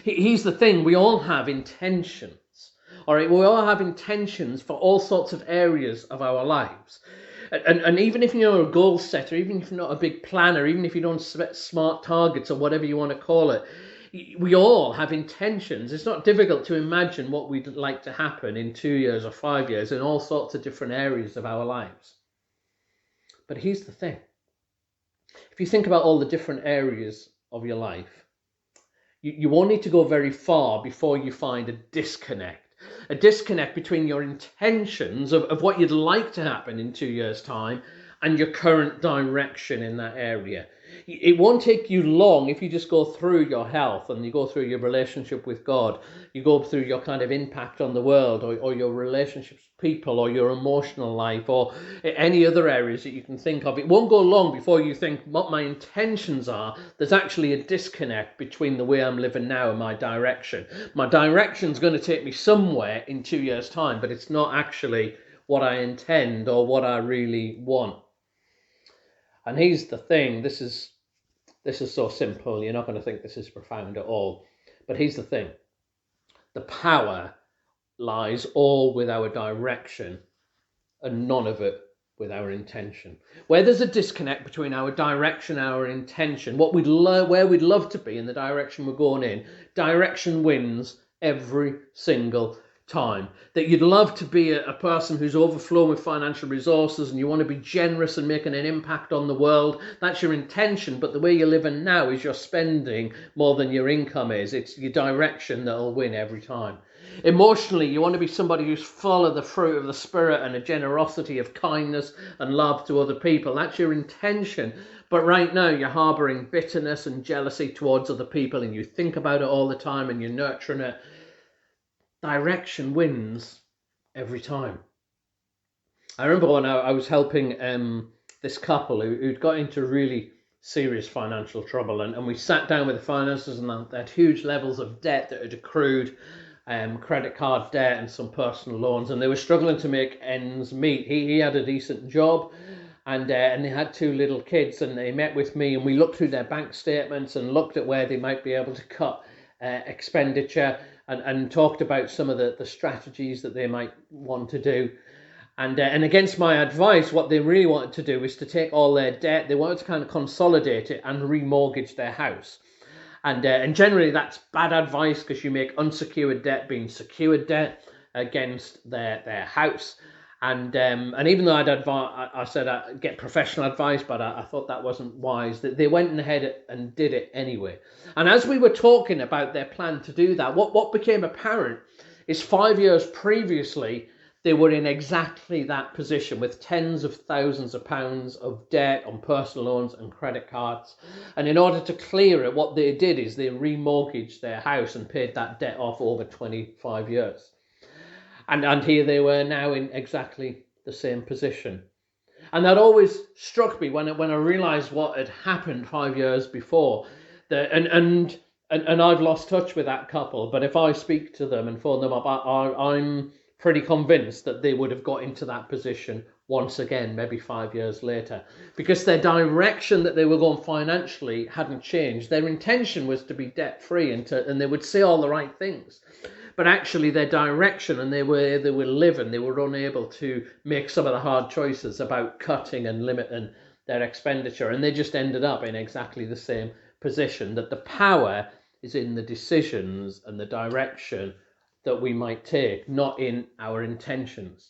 Here's the thing, we all have intentions. All right, we all have intentions for all sorts of areas of our lives. And even if you're a goal setter, even if you're not a big planner, even if you don't set smart targets or whatever you want to call it, we all have intentions. It's not difficult to imagine what we'd like to happen in 2 years or 5 years in all sorts of different areas of our lives. But here's the thing. If you think about all the different areas of your life, you won't need to go very far before you find a disconnect between your intentions of what you'd like to happen in 2 years' time and your current direction in that area. It won't take you long if you just go through your health and you go through your relationship with God, you go through your kind of impact on the world or your relationships with people or your emotional life or any other areas that you can think of. It won't go long before you think what my intentions are. There's actually a disconnect between the way I'm living now and my direction. My direction's going to take me somewhere in 2 years' time, but it's not actually what I intend or what I really want. And here's the thing, this is so simple, you're not going to think this is profound at all. But here's the thing, the power lies all with our direction and none of it with our intention. Where there's a disconnect between our direction and our intention, where we'd love to be in the direction we're going in, direction wins every single time. That you'd love to be a person who's overflowing with financial resources and you want to be generous and making an impact on the world. That's your intention, but the way you're living now is you're spending more than your income is. It's your direction that'll win every time. Emotionally, you want to be somebody who's full of the fruit of the Spirit and a generosity of kindness and love to other people. That's your intention. But right now you're harboring bitterness and jealousy towards other people and you think about it all the time and you're nurturing it. Direction wins every time. I remember when I was helping this couple who'd got into really serious financial trouble, and we sat down with the finances and they had huge levels of debt that had accrued, credit card debt and some personal loans, and they were struggling to make ends meet. He had a decent job, and they had 2 little kids, and they met with me and we looked through their bank statements and looked at where they might be able to cut expenditure and talked about some of the strategies that they might want to do. And against my advice, what they really wanted to do is to take all their debt. They wanted to kind of consolidate it and remortgage their house. And generally that's bad advice because you make unsecured debt being secured debt against their house. And even though I said I'd get professional advice, but I thought that wasn't wise, that they went ahead and did it anyway. And as we were talking about their plan to do that, what became apparent is 5 years previously, they were in exactly that position with tens of thousands of pounds of debt on personal loans and credit cards. And in order to clear it, what they did is they remortgaged their house and paid that debt off over 25 years. And here they were now in exactly the same position. And that always struck me when I realised what had happened 5 years before. And I've lost touch with that couple, but if I speak to them and phone them up, I'm pretty convinced that they would have got into that position once again, maybe 5 years later, because their direction that they were going financially hadn't changed. Their intention was to be debt-free and they would say all the right things. But actually their direction and they were living, they were unable to make some of the hard choices about cutting and limiting their expenditure. And they just ended up in exactly the same position, that the power is in the decisions and the direction that we might take, not in our intentions.